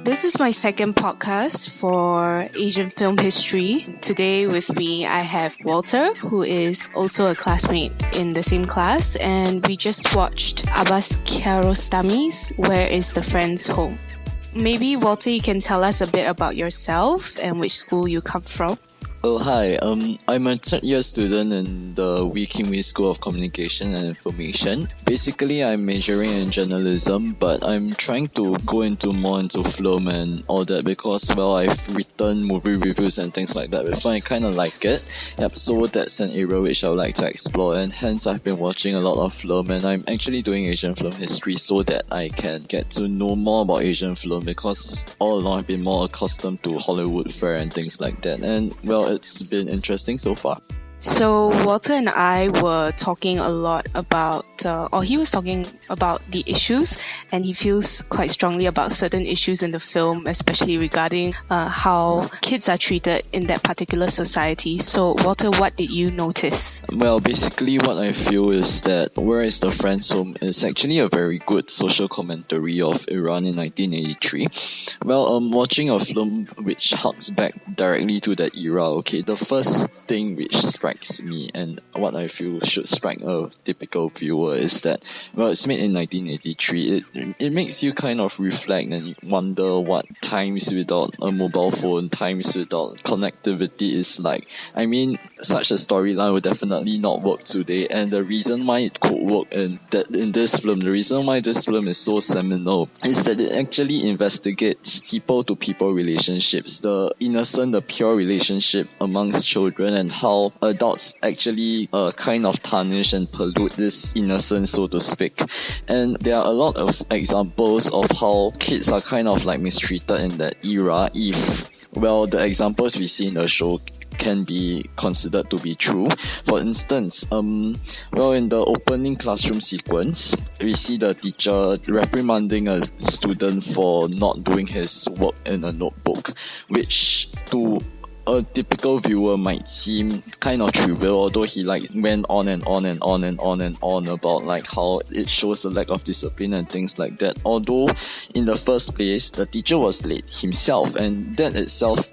This is my second podcast for Asian film history. Today with me, I have Walter, who is also a classmate in the same class, and we just watched Abbas Kiarostami's Where is the Friend's Home? Maybe, Walter, you can tell us a bit about yourself and which school you come from. Oh, hi. I'm a third-year student in the Wee Kim Wee School of Communication and Information. Basically, I'm majoring in journalism, but I'm trying to go more into film and all that because, I've written movie reviews and things like that before. I kind of like it. Yep, so that's an area which I would like to explore, and hence I've been watching a lot of film, and I'm actually doing Asian film history so that I can get to know more about Asian film because all along I've been more accustomed to Hollywood fare and things like that. And, it's been interesting so far. So Walter and I were talking a lot about, he was talking about the issues, and he feels quite strongly about certain issues in the film, especially regarding how kids are treated in that particular society. So Walter, what did you notice? Well, basically what I feel is that Where is the Friend's Home is actually a very good social commentary of Iran in 1983. Watching a film which harks back directly to that era, the first thing which strikes me and what I feel should strike a typical viewer is that, it's made in 1983. It makes you kind of reflect and wonder what times without a mobile phone, times without connectivity is like. I mean, such a storyline would definitely not work today, and the reason why it could work the reason why this film is so seminal is that it actually investigates people-to-people relationships, the innocent, the pure relationship amongst children, and how adults actually kind of tarnish and pollute this innocence, so to speak. And there are a lot of examples of how kids are kind of like mistreated in that era if, the examples we see in the show can be considered to be true. For instance, in the opening classroom sequence, we see the teacher reprimanding a student for not doing his work in a notebook, which to a typical viewer might seem kind of trivial, although he went on and on and on and on and on about how it shows a lack of discipline and things like that. Although in the first place, the teacher was late himself, and that itself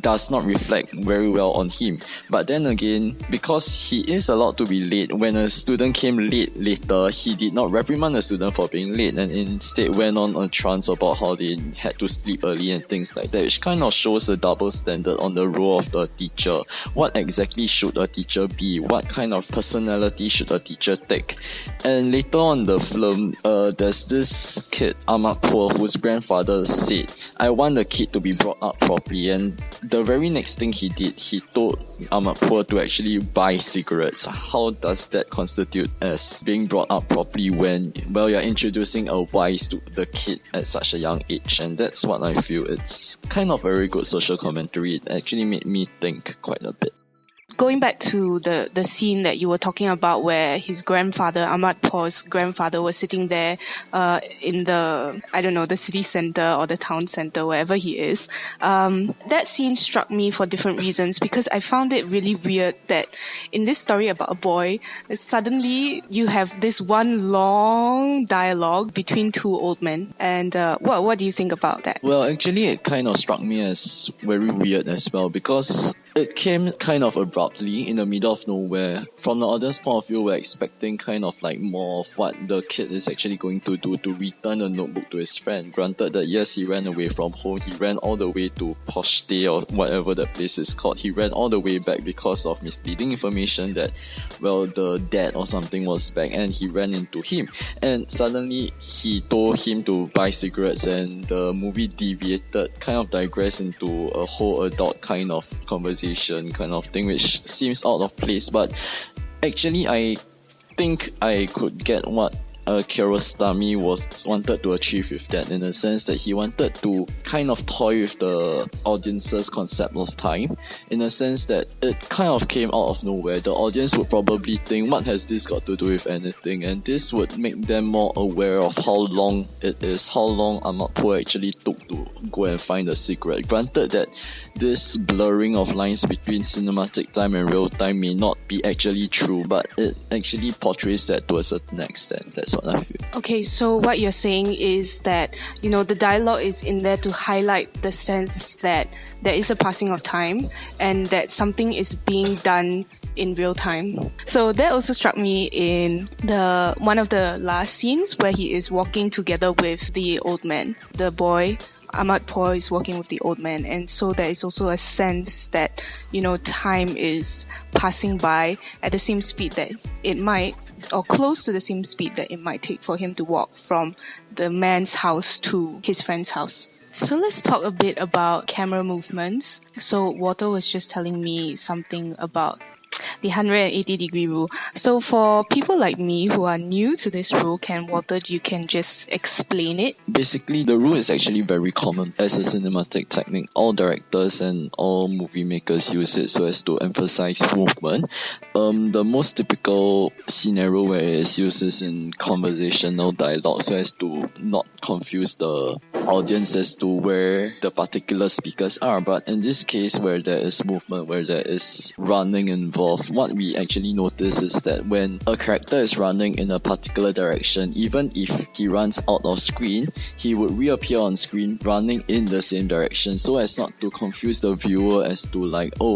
does not reflect very well on him. But then again, because he is allowed to be late, when a student came late later, he did not reprimand the student for being late and instead went on a trance about how they had to sleep early and things like that, which kind of shows a double standard on the role of the teacher. What exactly should a teacher be? What kind of personality should a teacher take? And later on in the film, there's this kid, Ahmad Poor, whose grandfather said, "I want the kid to be brought up properly," and the very next thing he did, he told Ahmad Poor to actually buy cigarettes. How does that constitute as being brought up properly when, you're introducing a vice to the kid at such a young age? And that's what I feel. It's kind of a very good social commentary. It actually made me think quite a bit. Going back to the scene that you were talking about where his grandfather, Ahmad Pour's grandfather, was sitting there in the city center or the town center, wherever he is. That scene struck me for different reasons because I found it really weird that in this story about a boy, suddenly you have this one long dialogue between two old men. And what do you think about that? Well, actually, it kind of struck me as very weird as well because it came kind of abruptly in the middle of nowhere. From the audience point of view, we're expecting kind of more of what the kid is actually going to do to return a notebook to his friend. Granted that yes, he ran away from home, he ran all the way to Poshte or whatever that place is called. He ran all the way back because of misleading information that, the dad or something was back, and he ran into him. And suddenly he told him to buy cigarettes, and the movie deviated, kind of digressed into a whole adult kind of conversation kind of thing, which seems out of place. But actually, I think I could get what Kiarostami wanted to achieve with that, in the sense that he wanted to kind of toy with the audience's concept of time, in the sense that it kind of came out of nowhere. The audience would probably think, what has this got to do with anything? And this would make them more aware of how long Ahmad Poor actually took to go and find the cigarette. Granted that this blurring of lines between cinematic time and real time may not be actually true, but it actually portrays that to a certain extent. That's what I feel. Okay, so what you're saying is that, the dialogue is in there to highlight the sense that there is a passing of time and that something is being done in real time. So that also struck me in one of the last scenes where he is walking together with the old man. The boy, Ahmad Paul, is walking with the old man, and so there is also a sense that, time is passing by at the same speed that it might, or close to the same speed that it might take for him to walk from the man's house to his friend's house. So let's talk a bit about camera movements. So Walter was just telling me something about the 180-degree rule. So for people like me who are new to this rule, Walter, you can just explain it? Basically, the rule is actually very common as a cinematic technique. All directors and all movie makers use it so as to emphasize movement. The most typical scenario where it is used is in conversational dialogue so as to not confuse the audience as to where the particular speakers are. But in this case, where there is movement, where there is running involved, what we actually notice is that when a character is running in a particular direction, even if he runs out of screen, he would reappear on screen running in the same direction so as not to confuse the viewer as to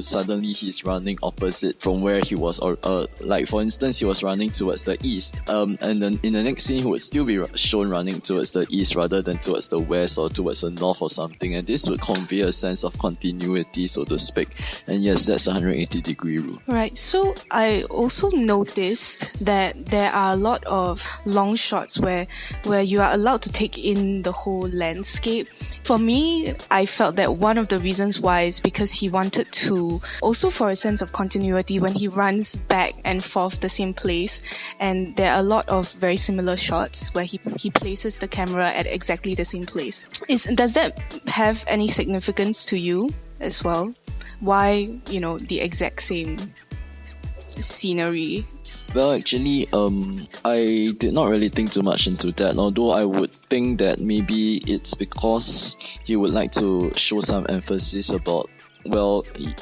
suddenly he's running opposite from where he was, or like for instance he was running towards the east, and then in the next scene he would still be shown running towards the east rather than towards the west or towards the north or something, and this would convey a sense of continuity, so to speak. And yes, that's the 180-degree rule. Right, so I also noticed that there are a lot of long shots where you are allowed to take in the whole landscape. For me, I felt that one of the reasons why is because he wanted to, also for a sense of continuity, when he runs back and forth the same place, and there are a lot of very similar shots where he places the camera at exactly the same place. Does that have any significance to you as well? Why, the exact same scenery? Well, actually, I did not really think too much into that, although I would think that maybe it's because he would like to show some emphasis about,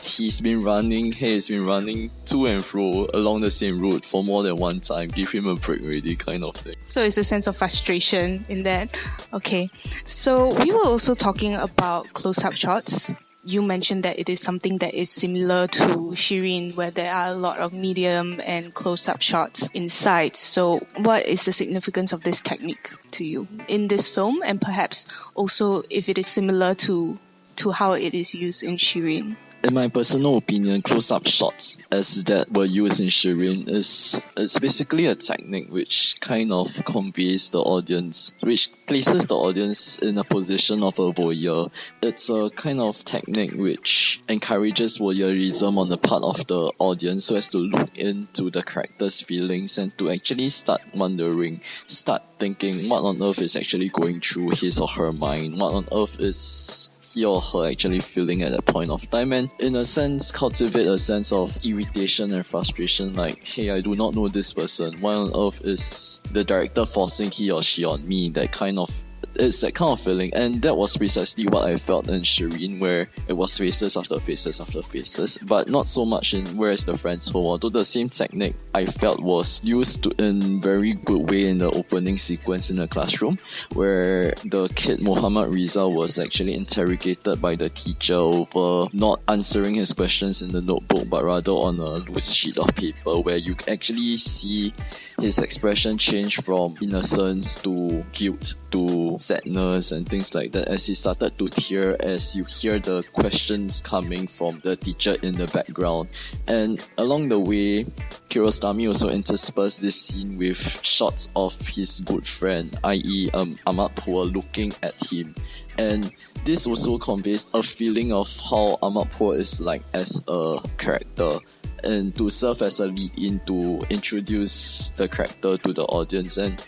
he's been running to and fro along the same route for more than one time. Give him a break already, kind of thing. So it's a sense of frustration in that. Okay, so we were also talking about close-up shots. You mentioned that it is something that is similar to Shireen, where there are a lot of medium and close-up shots inside. So what is the significance of this technique to you in this film, and perhaps also if it is similar to how it is used in Shireen? In my personal opinion, close-up shots as that were used in Shireen it's basically a technique which kind of conveys the audience, which places the audience in a position of a voyeur. It's a kind of technique which encourages voyeurism on the part of the audience so as to look into the character's feelings and to actually start wondering, start thinking what on earth is actually going through his or her mind, what on earth is he or her actually feeling at that point of time, and in a sense cultivate a sense of irritation and frustration, like, hey, I do not know this person, why on earth is the director forcing he or she on me? It's that kind of feeling, and that was precisely what I felt in Shireen, where it was faces after faces after faces, but not so much in Where's the Friend's Home, although the same technique I felt was used in very good way in the opening sequence in the classroom, where the kid Muhammad Riza was actually interrogated by the teacher over not answering his questions in the notebook, but rather on a loose sheet of paper, where you actually see his expression change from innocence to guilt to sadness and things like that as he started to tear as you hear the questions coming from the teacher in the background. And along the way, Kiarostami also interspersed this scene with shots of his good friend, i.e. Ahmad Pur, looking at him. And this also conveys a feeling of how Ahmad Pur is like as a character, and to serve as a lead-in to introduce the character to the audience. And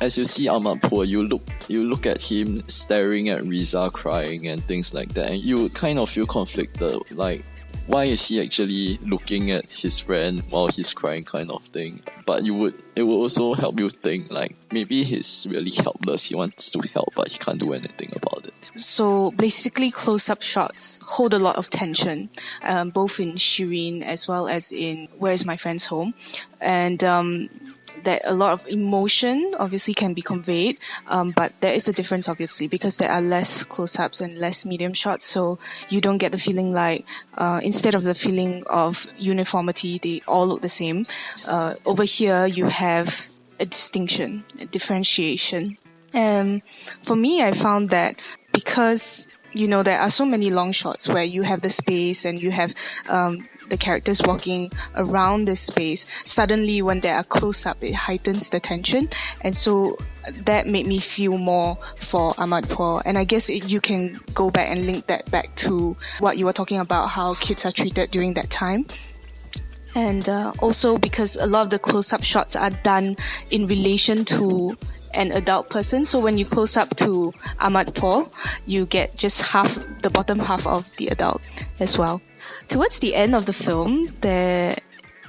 as you see Ahmad Pur, you look at him staring at Riza crying and things like that, and you kind of feel conflicted, like, why is he actually looking at his friend while he's crying, kind of thing. But it would also help you think, like, maybe he's really helpless, he wants to help but he can't do anything about it. So basically close-up shots hold a lot of tension, both in Shireen as well as in Where's My Friend's Home. And that a lot of emotion obviously can be conveyed, but there is a difference obviously because there are less close-ups and less medium shots, so you don't get the feeling like instead of the feeling of uniformity, they all look the same. Over here you have a distinction, a differentiation. For me, I found that because there are so many long shots where you have the space and you have the characters walking around this space, suddenly when there are close-up, it heightens the tension. And so that made me feel more for Ahmadpur. And I guess you can go back and link that back to what you were talking about, how kids are treated during that time. And also because a lot of the close-up shots are done in relation to an adult person. So when you close up to Ahmadpur, you get just the bottom half of the adult as well. Towards the end of the film,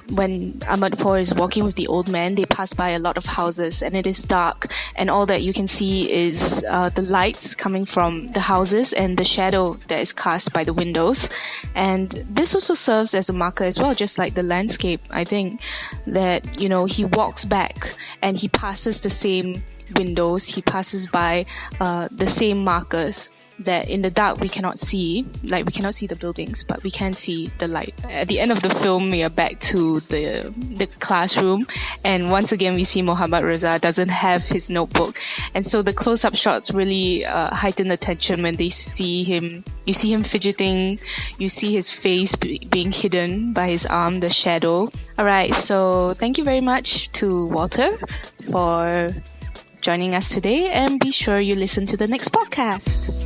when Ahmadpur is walking with the old man, they pass by a lot of houses and it is dark, and all that you can see is the lights coming from the houses and the shadow that is cast by the windows. And this also serves as a marker as well, just like the landscape. I think that, he walks back and he passes the same windows, he passes by the same markers that in the dark we cannot see. Like, we cannot see the buildings, but we can see the light. At the end of the film, we are back to the classroom, and once again we see Mohammad Reza doesn't have his notebook, and so the close-up shots really heighten the tension when they see him. You see him fidgeting, you see his face being hidden by his arm, the shadow. Alright, so thank you very much to Walter for joining us today, and be sure you listen to the next podcast.